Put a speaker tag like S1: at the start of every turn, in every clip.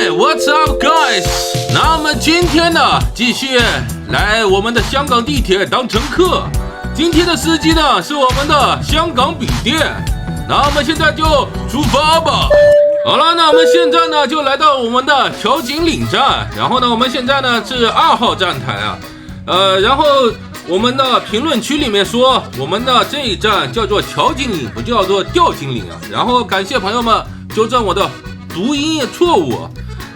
S1: Hey, what's up, guys？ 那么今天呢，继续来我们的香港地铁当乘客。今天的司机呢是我们的香港笔电。那么现在就出发吧。好了，那我们现在呢就来到我们的调景岭站，然后呢我们现在呢是2号站台啊，然后我们的评论区里面说我们的这一站叫做调景岭，不叫做吊景岭啊。然后感谢朋友们纠正我的读音错误。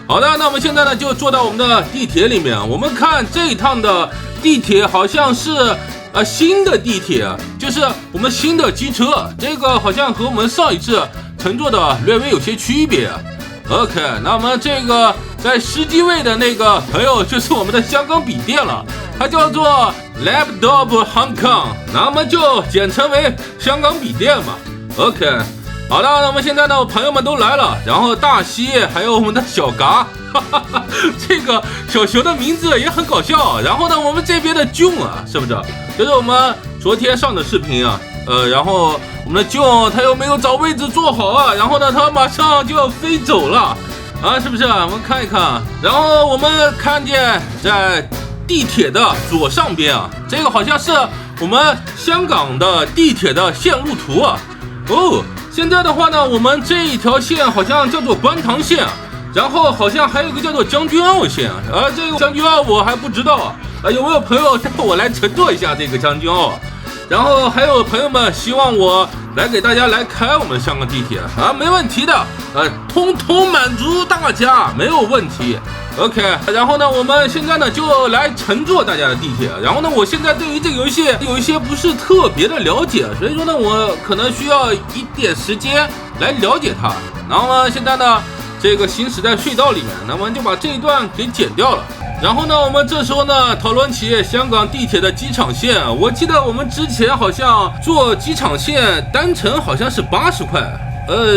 S1: 好的，那我们现在呢就坐到我们的地铁里面，我们看这一趟的地铁好像是新的地铁，就是我们新的机车，这个好像和我们上一次乘坐的略微有些区别。OK， 那么这个在10机位的那个朋友就是我们的香港笔电了，它叫做 Laptop Hong Kong， 那么就简称为香港笔电嘛。OK， 好的，那我们现在呢朋友们都来了，然后大西还有我们的小嘎，这个小熊的名字也很搞笑。然后呢我们这边的 June 啊，是不是就是我们昨天上的视频啊？然后我们的 June 他又没有找位置坐好啊，然后呢他马上就要飞走了啊，是不是？我们看一看，然后我们看见在地铁的左上边啊，这个好像是我们香港的地铁的线路图啊。哦，现在的话呢，我们这一条线好像叫做观塘线，然后好像还有一个叫做将军澳线，这个将军澳我还不知道啊，有没有朋友带我来乘坐一下这个将军澳？然后还有朋友们希望我来给大家来开我们香港地铁啊，没问题的，通通满足大家，没有问题。OK， 然后呢，我们现在呢就来乘坐大家的地铁。然后呢，我现在对于这个游戏有一些不是特别的了解，所以说呢，我可能需要一点时间来了解它。然后呢，现在呢，这个行驶在隧道里面，那么就把这一段给剪掉了。然后呢，我们这时候呢讨论起香港地铁的机场线。我记得我们之前好像坐机场线单程好像是80块，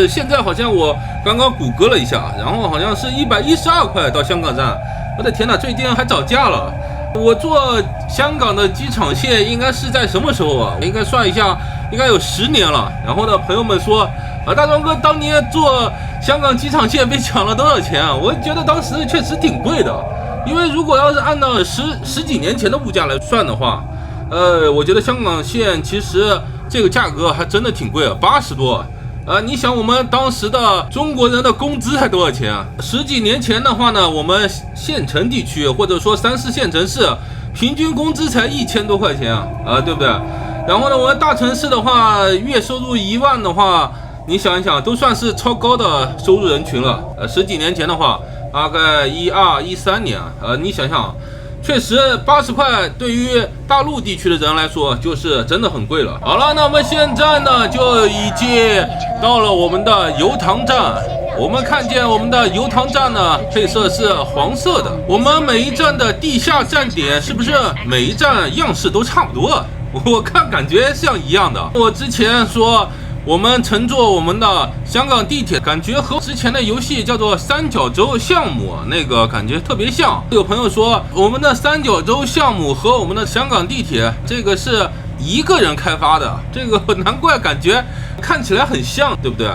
S1: 现在好像我刚刚谷歌了一下，然后好像是112块到香港站。我的天哪，最近还涨价了。我坐香港的机场线应该是在什么时候啊？我应该算一下，应该有10年了。然后呢，朋友们说大壮哥当年坐香港机场线被抢了多少钱啊？我觉得当时确实挺贵的。因为如果要是按照十几年前的物价来算的话，我觉得香港线其实这个价格还真的挺贵啊，80多。你想我们当时的中国人的工资才多少钱啊？10几年前的话呢，我们县城地区或者说3、4线城市，平均工资才1000多块钱啊，对不对？然后呢，我们大城市的话，月收入1万的话，你想一想，都算是超高的收入人群了。10几年前的话，大概12、13年，你想想，确实80块对于大陆地区的人来说就是真的很贵了。好了，那我们现在呢就已经到了我们的油塘站。我们看见我们的油塘站呢配色是黄色的。我们每一站的地下站点是不是每一站样式都差不多？我看感觉像一样的。我之前说我们乘坐我们的香港地铁，感觉和之前的游戏叫做三角洲项目那个感觉特别像。有朋友说我们的三角洲项目和我们的香港地铁这个是一个人开发的，这个难怪感觉看起来很像，对不对？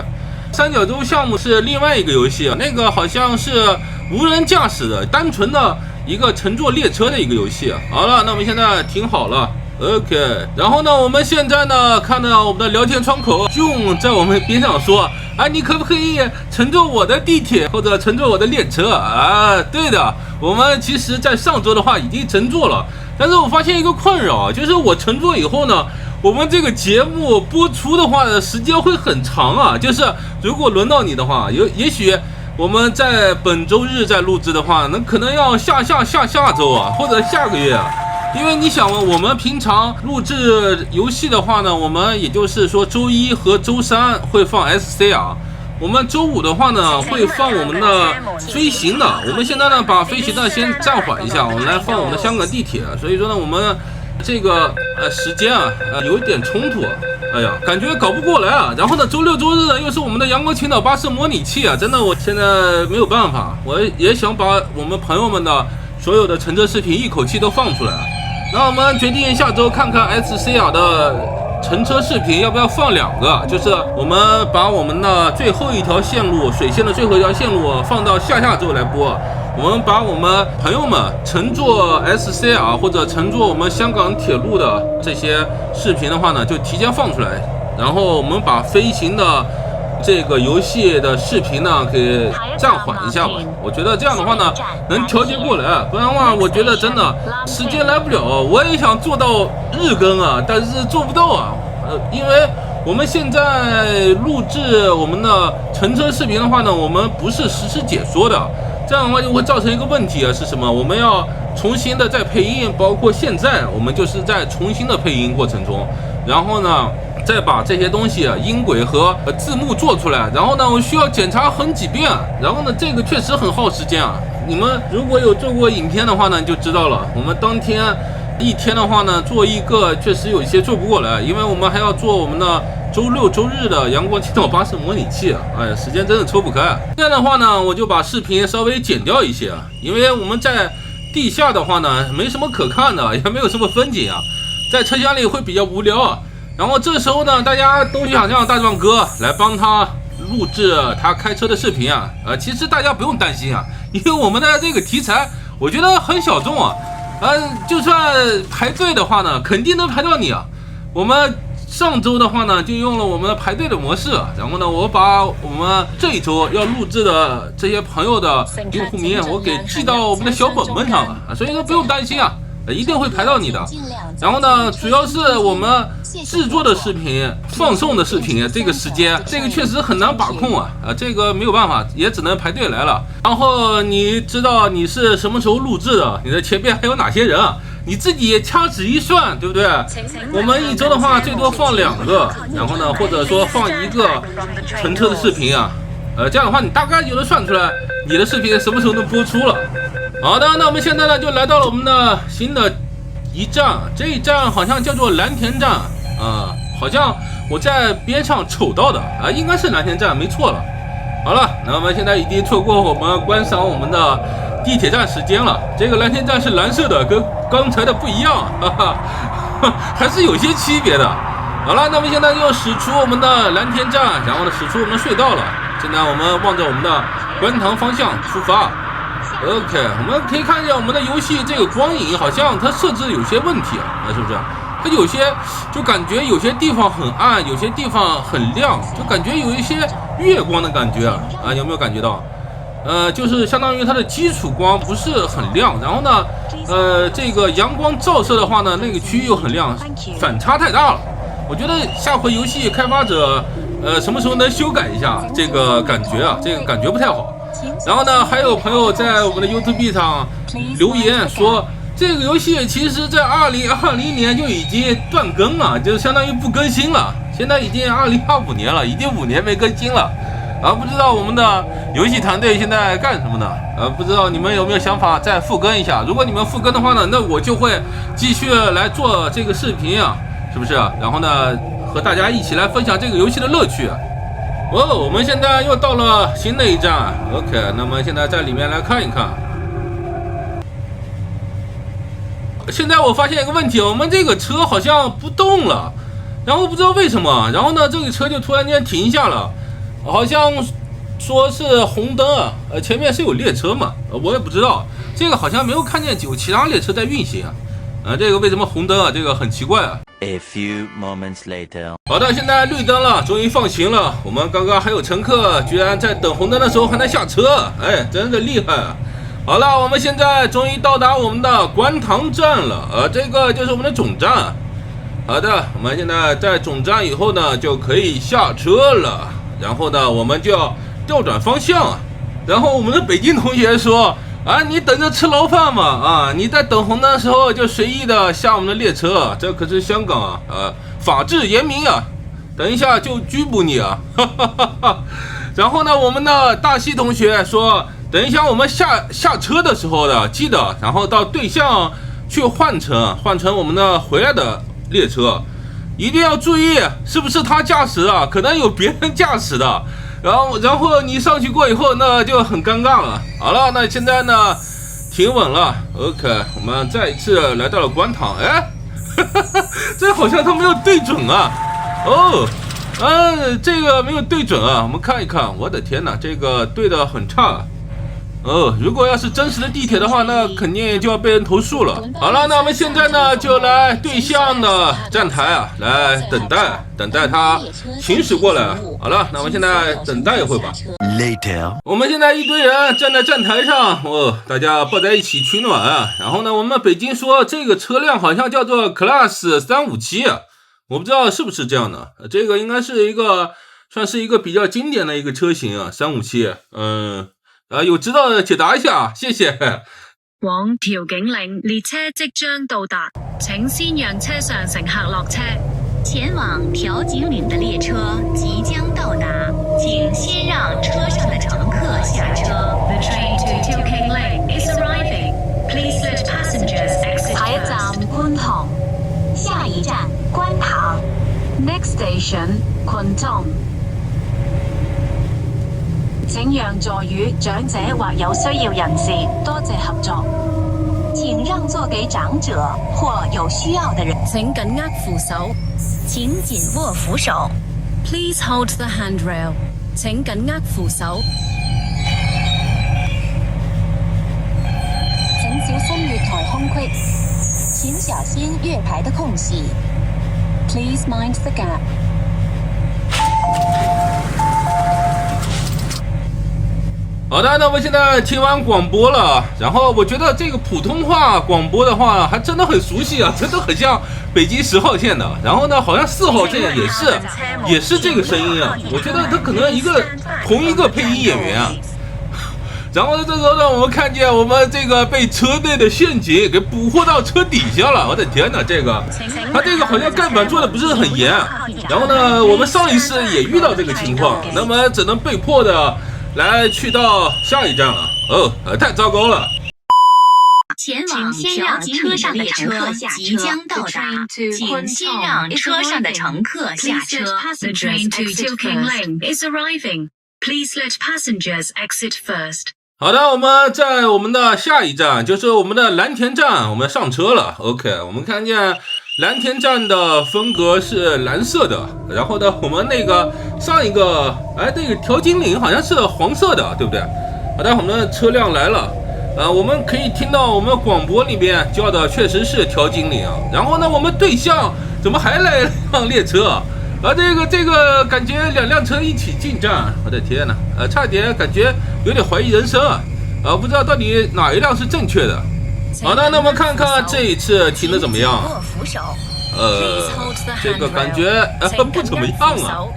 S1: 三角洲项目是另外一个游戏，那个好像是无人驾驶的，单纯的一个乘坐列车的一个游戏。好了，那我们现在停好了。OK， 然后呢，我们现在呢看到我们的聊天窗口 June 在我们边上说，你可不可以乘坐我的地铁或者乘坐我的列车啊？对的，我们其实在上周的话已经乘坐了，但是我发现一个困扰，就是我乘坐以后呢，我们这个节目播出的话时间会很长啊，就是如果轮到你的话，也许我们在本周日在录制的话，那可能要下周啊，或者下个月啊。因为你想我们平常录制游戏的话呢，我们也就是说周一和周三会放 SCR， 我们周五的话呢会放我们的飞行的。我们现在呢把飞行的先暂缓一下，我们来放我们的香港地铁。所以说呢，我们这个时间有一点冲突。哎呀，感觉搞不过来啊。然后呢，周六周日呢又是我们的阳光青岛巴士模拟器啊，真的我现在没有办法，我也想把我们朋友们的所有的乘车视频一口气都放出来。那我们决定下周看看 SCR 的乘车视频要不要放2个？就是我们把我们的最后一条线路，水线的最后一条线路放到下周来播。我们把我们朋友们乘坐 SCR 或者乘坐我们香港铁路的这些视频的话呢，就提前放出来，然后我们把飞行的这个游戏的视频呢给暂缓一下吧。我觉得这样的话呢能调节过来，不然的话我觉得真的时间来不了。我也想做到日更啊，但是做不到啊。因为我们现在录制我们的乘车视频的话呢，我们不是实时解说的，这样的话就会造成一个问题啊，是什么？我们要重新的再配音，包括现在我们就是在重新的配音过程中，然后呢再把这些东西音轨和字幕做出来，然后呢我需要检查很几遍，然后呢这个确实很耗时间啊。你们如果有做过影片的话呢，就知道了。我们当天一天的话呢，做一个确实有一些做不过来，因为我们还要做我们的周六周日的阳光青岛巴士模拟器，哎，时间真的抽不开。这样的话呢，我就把视频稍微剪掉一些，因为我们在地下的话呢，没什么可看的，也没有什么风景啊，在车厢里会比较无聊啊。然后这时候呢，大家都想让大壮哥来帮他录制他开车的视频啊，其实大家不用担心啊，因为我们的这个题材我觉得很小众啊，就算排队的话呢，肯定能排到你啊。我们上周的话呢，就用了我们排队的模式，然后呢，我把我们这一周要录制的这些朋友的用户名我给记到我们的小本本上了，所以说不用担心啊，一定会排到你的。然后呢，主要是我们制作的视频、放送的视频，这个时间，这个确实很难把控啊，这个没有办法，也只能排队来了。然后你知道你是什么时候录制的，你的前面还有哪些人啊？你自己掐指一算，对不对？我们一周的话最多放2个，然后呢，或者说放1个乘车的视频啊，这样的话你大概就能算出来你的视频什么时候能播出了。好的，那我们现在呢就来到了我们的新的一站，这一站好像叫做蓝田站啊，好像我在边上瞅到的啊，应该是蓝田站，没错了。好了，那我们现在已经错过我们观赏我们的地铁站时间了。这个蓝田站是蓝色的，跟刚才的不一样，还是有些区别的。好了，那么现在就驶出我们的蓝田站，然后呢驶出我们的隧道了。现在我们望着我们的观塘方向出发。OK， 我们可以看见我们的游戏这个光影好像它设置有些问题啊，是不是？它有些就感觉有些地方很暗，有些地方很亮，就感觉有一些月光的感觉啊，有没有感觉到？就是相当于它的基础光不是很亮，然后呢，这个阳光照射的话呢，那个区域又很亮，反差太大了。我觉得下回游戏开发者，什么时候能修改一下这个感觉啊？这个感觉不太好。然后呢，还有朋友在我们的 YouTube 上留言说，这个游戏其实在2020年就已经断更了，就相当于不更新了。现在已经2025年了，已经5年没更新了。不知道我们的游戏团队现在干什么呢？不知道你们有没有想法再复更一下？如果你们复更的话呢，那我就会继续来做这个视频啊，是不是？然后呢，和大家一起来分享这个游戏的乐趣。我们现在又到了新的一站 ，OK， 那么现在在里面来看一看。现在我发现一个问题，我们这个车好像不动了，然后不知道为什么，然后呢，这个车就突然间停下了。好像说是红灯啊，前面是有列车嘛，我也不知道，这个好像没有看见有其他列车在运行啊，这个为什么红灯啊？这个很奇怪啊。
S2: A few moments later，
S1: 好的，现在绿灯了，终于放行了。我们刚刚还有乘客居然在等红灯的时候还能下车，哎，真的厉害啊！好了，我们现在终于到达我们的观塘站了，这个就是我们的总站。好的，我们现在在总站以后呢，就可以下车了。然后呢，我们就要调转方向。然后我们的北京同学说：“你等着吃牢饭嘛！你在等红灯的时候就随意的下我们的列车，这可是香港啊！法治严明啊！等一下就拘捕你啊！”然后呢，我们的大西同学说：“等一下我们下车的时候的，记得然后到对向去换乘我们的回来的列车。”一定要注意，是不是他驾驶啊？可能有别人驾驶的，然后你上去过以后，那就很尴尬了。好了，那现在呢，停稳了 ，OK， 我们再一次来到了观塘，这好像他没有对准啊。这个没有对准啊，我们看一看，我的天哪，这个对的很差。如果要是真实的地铁的话，那肯定就要被人投诉了。好了，那我们现在呢就来对向的站台啊，来等待它行驶过来。好了，那我们现在等待一会吧。
S2: Later，
S1: 我们现在一堆人站在站台上，大家抱在一起取暖啊。然后呢，我们北京说这个车辆好像叫做 Class 357啊，我不知道是不是这样的。这个应该是算是一个比較經典的一個車型啊，357。有知道的解答一下，謝謝。
S3: 往調景嶺列車即將到達，請先讓車上乘客落車。
S4: 前往調景嶺的列車即將到達，請先讓車上的乘客下車。
S3: The train to Tilking is arriving. Please let passengers exit.
S4: 下一站觀塘，下一站觀塘。
S3: Next station, 群眾。請讓座與長者或有需要人士，多謝合作。
S4: 請讓座給長者或有需要的人。
S3: 請緊握扶手。
S4: 請緊握扶手。
S3: Please hold the handrail. 請緊握扶手。
S4: 請小心月台空隙。請小心月台的空隙。Please mind the gap.
S1: 好的，那我们现在听完广播了，然后我觉得这个普通话广播的话还真的很熟悉啊，真的很像北京10号线的。然后呢，好像4号线也是这个声音啊，我觉得他可能同一个配音演员啊。然后呢，这时候呢，我们看见我们这个被车内的陷阱给捕获到车底下了，我的天哪，他这个好像盖板做的不是很严。然后呢，我们上一次也遇到这个情况，那么只能被迫的来去到下一站了。太糟糕了。
S4: 前往先让车上的乘客下车。即将到达，请先让车上的乘客下车。
S3: The train to Tilking is arriving. Please let passengers exit first.
S1: 好的，我们在我们的下一站，就是我们的蓝田站，我们上车了。OK， 我们看见蓝田站的风格是蓝色的，然后呢，我们那个上一个，这个调景岭好像是黄色的，对不对？好的，我们的车辆来了，我们可以听到我们广播里面叫的确实是调景岭。然后呢，我们对向怎么还来一辆列车？这个感觉2辆车一起进站，我的天哪！差点感觉有点怀疑人生啊！不知道到底哪一辆是正确的。好的，那我们看看这一次停的怎么样？这个感觉不怎么样啊！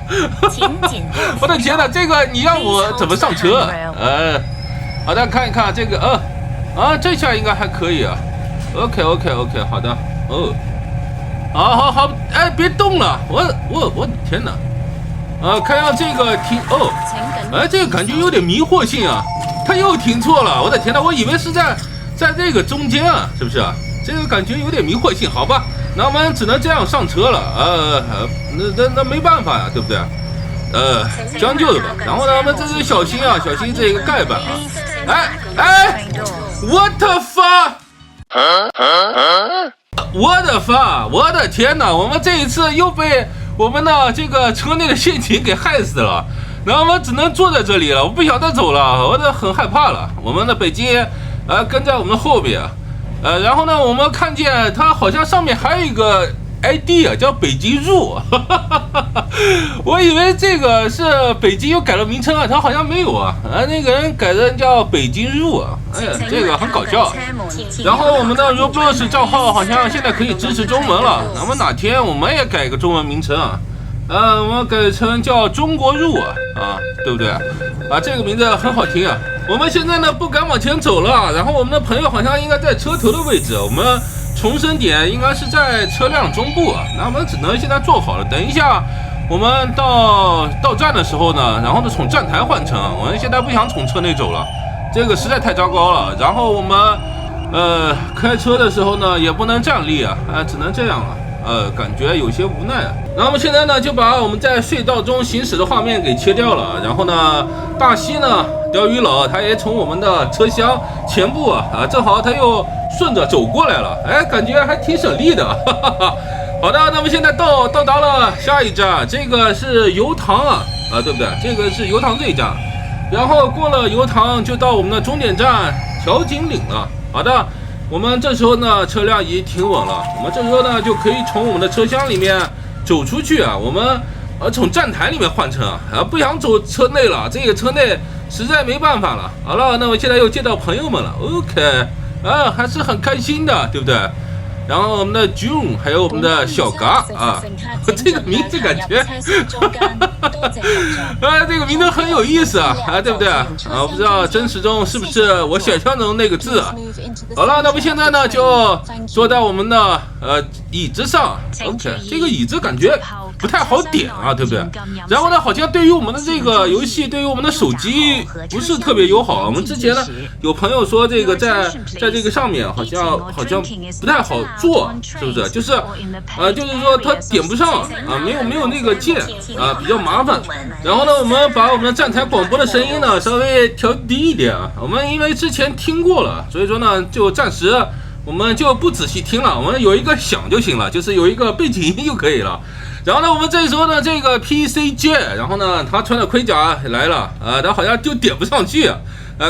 S1: 我的天哪，这个你让我怎么上车？好的，看一看这个，这下应该还可以啊。OK， 好的，好，别动了，我的天哪！看样这个停这个感觉有点迷惑性啊，他又停错了，我的天哪，我以为是在这个中间啊，是不是啊？这个感觉有点迷惑性，好吧，那我们只能这样上车了，那没办法呀，对不对？将就的吧。然后呢，我们这是小心这个盖板啊！我的发！我的天哪！我们这一次又被我们的这个车内的陷阱给害死了，然后我们只能坐在这里了，我不想再走了，我很害怕了。我们的北京跟在我们的后边，然后呢，我们看见它好像上面还有一个 ID 啊，叫北京入，我以为这个是北京又改了名称啊，它好像没有啊，那个人改的叫北京入啊，这个很搞笑。然后我们的 Roblox 账号好像现在可以支持中文了，那么哪天我们也改一个中文名称啊，我们改成叫中国入啊，对不对这个名字很好听啊。我们现在呢不敢往前走了，然后我们的朋友好像应该在车头的位置，我们重生点应该是在车辆中部啊，那我们只能现在做好了，等一下我们到站的时候呢，然后呢从站台换乘，我们现在不想从车内走了，这个实在太糟糕了。然后我们开车的时候呢也不能站立啊，只能这样了，感觉有些无奈啊。然后我们现在呢就把我们在隧道中行驶的画面给切掉了，然后呢大西呢钓鱼佬他也从我们的车厢前部正好他又顺着走过来了，感觉还挺省力的，好的，那么现在到达了下一站，这个是油塘对不对？这个是油塘这一站，然后过了油塘就到我们的终点站调景岭了。好的，我们这时候呢车辆已经停稳了，我们这时候呢就可以从我们的车厢里面走出去我们从站台里面换乘不想走车内了，这个车内实在没办法了。好了，那我现在又见到朋友们了 ，OK， 还是很开心的，对不对？然后我们的 June 还有我们的小嘎这个名字感觉这个名字很有意思对不对我不知道真实中是不是我想象中那个字好了，那么现在呢就坐在我们的椅子上 ，OK， 这个椅子感觉不太好点对不对？然后呢，好像对于我们的这个游戏，对于我们的手机不是特别友好。我们之前呢有朋友说这个在这个上面好像不太好做，是不是？就是就是说它点不上没有那个键比较麻烦。然后呢，我们把我们的站台广播的声音呢稍微调低一点我们因为之前听过了，所以说呢就暂时我们就不仔细听了，我们有一个响就行了，就是有一个背景音就可以了。然后呢，我们这时候呢，这个 PCJ， 然后呢，他穿的盔甲来了他好像就点不上去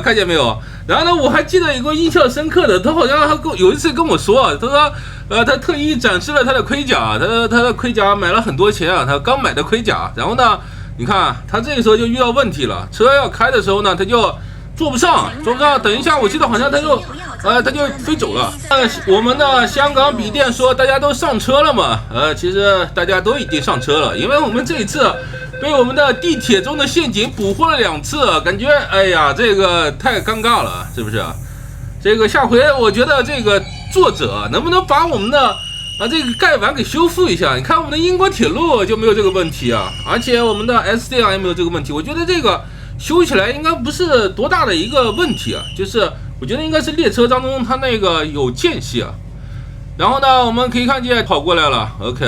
S1: 看见没有？然后呢，我还记得有个印象深刻的，他好像有一次跟我说，他说他特意展示了他的盔甲，他的盔甲买了很多钱他刚买的盔甲。然后呢，你看他这个时候就遇到问题了，车要开的时候呢，他就坐不上，等一下，我记得好像他就飞走了。我们的香港笔电说大家都上车了嘛？其实大家都已经上车了，因为我们这一次被我们的地铁中的陷阱捕获了2次，感觉哎呀，这个太尴尬了，是不是？这个下回我觉得这个作者能不能把我们的这个盖板给修复一下？你看我们的英国铁路就没有这个问题而且我们的 SDR 也没有这个问题，我觉得这个修起来应该不是多大的一个问题就是我觉得应该是列车当中它那个有间隙然后呢，我们可以看见跑过来了 ，OK，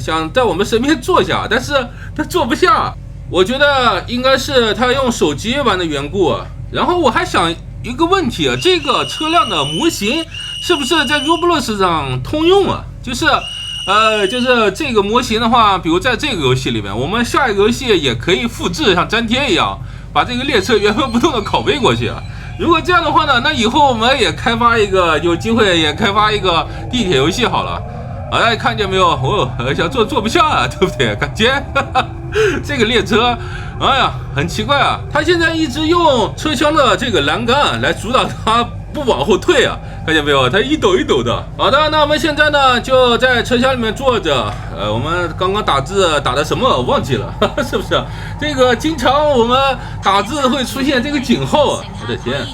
S1: 想在我们身边坐下，但是他坐不下，我觉得应该是他用手机玩的缘故然后我还想一个问题这个车辆的模型是不是在 Roblox 上通用就是这个模型的话，比如在这个游戏里面，我们下一个游戏也可以复制，像粘贴一样，把这个列车原封不动的拷贝过去如果这样的话呢，那以后我们也开发一个，有机会也开发一个地铁游戏好了。大家看见没有？想坐不下对不对？感觉这个列车，哎呀，很奇怪它现在一直用车厢的这个栏杆来阻挡它不往后退看见没有？它一抖一抖的。好的，那我们现在呢就在车厢里面坐着。我们刚刚打字打的什么我忘记了，是不是？这个经常我们打字会出现这个井号我的天。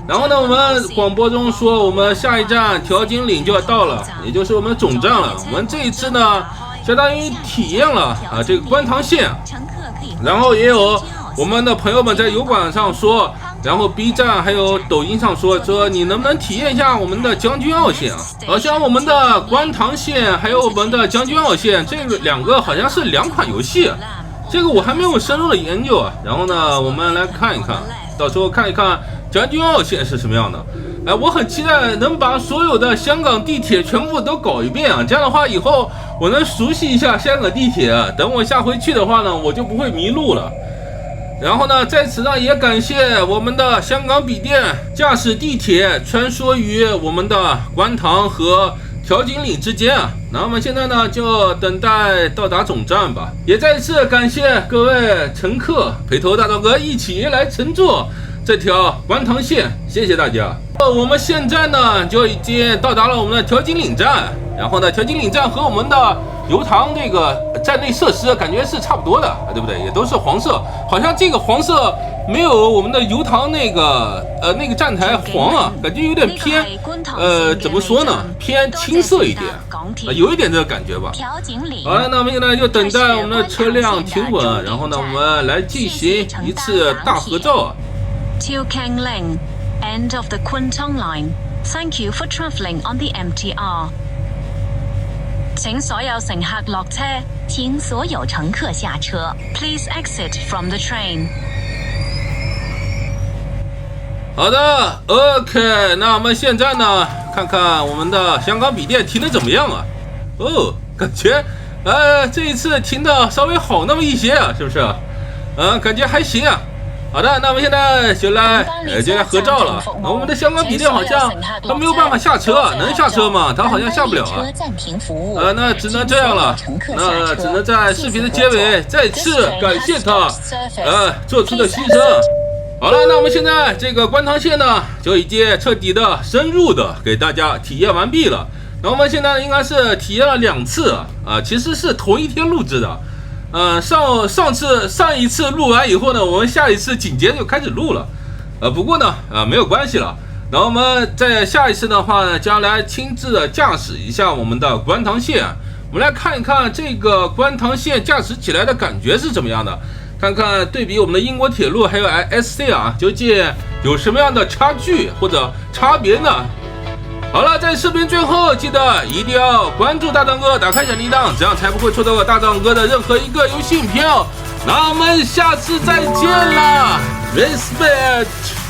S1: 然后呢，我们广播中说我们下一站调景岭就要到了，也就是我们的总站了。我们这一次呢，相当于体验了这个观塘线，然后也有我们的朋友们在油管上说。然后 B 站还有抖音上说你能不能体验一下我们的将军澳线好像我们的观塘线还有我们的将军澳线这个2个好像是2款游戏这个我还没有深入的研究然后呢，我们来看一看，到时候看一看将军澳线是什么样的。我很期待能把所有的香港地铁全部都搞一遍这样的话以后我能熟悉一下香港地铁等我下回去的话呢，我就不会迷路了。然后呢，在此呢也感谢我们的香港笔电驾驶地铁穿梭于我们的观塘和调景岭之间那我们现在呢就等待到达总站吧。也再次感谢各位乘客陪同大道哥一起来乘坐这条观塘线，谢谢大家。我们现在呢就已经到达了我们的调景岭站，然后呢调景岭站和我们的油塘这个站内设施感觉是差不多的对不对？也都是黄色，好像这个黄色没有我们的油塘那个站台黄感觉有点偏怎么说呢，偏青色一点有一点这个感觉吧。好了，那我们现在就等待我们的车辆停稳，然后呢我们来进行一次大合照。
S3: Till Keng Ling, end of the Kwun Tong Line. Thank you for travelling on the MTR. 请所有乘客落車，
S4: 请所有乘客下车。
S3: Please exit from the train.
S1: 好的 ，OK， 那我们现在呢，看看我们的香港笔电停的怎么样哦，感觉这一次停的稍微好那么一些啊，是不是？感觉还行啊。好的，那我们现在就来合照了。我们的香港笔电好像他没有办法下车，能下车吗？他好像下不了啊。那只能这样了。那只能在视频的结尾再次感谢他做出的牺牲。好了，那我们现在这个观塘线呢，就已经彻底的深入的给大家体验完毕了。那我们现在应该是体验了2次其实是同一天录制的。上一次录完以后呢，我们下一次紧接着就开始录了。不过呢，没有关系了。然后我们在下一次的话呢，将来亲自的驾驶一下我们的观塘线。我们来看一看这个观塘线驾驶起来的感觉是怎么样的。看看对比我们的英国铁路还有 SC 究竟有什么样的差距或者差别呢？好了，在视频最后记得一定要关注大壮哥，打开小铃铛，这样才不会错过大壮哥的任何一个游戏影片哦。那我们下次再见啦 ，Respect。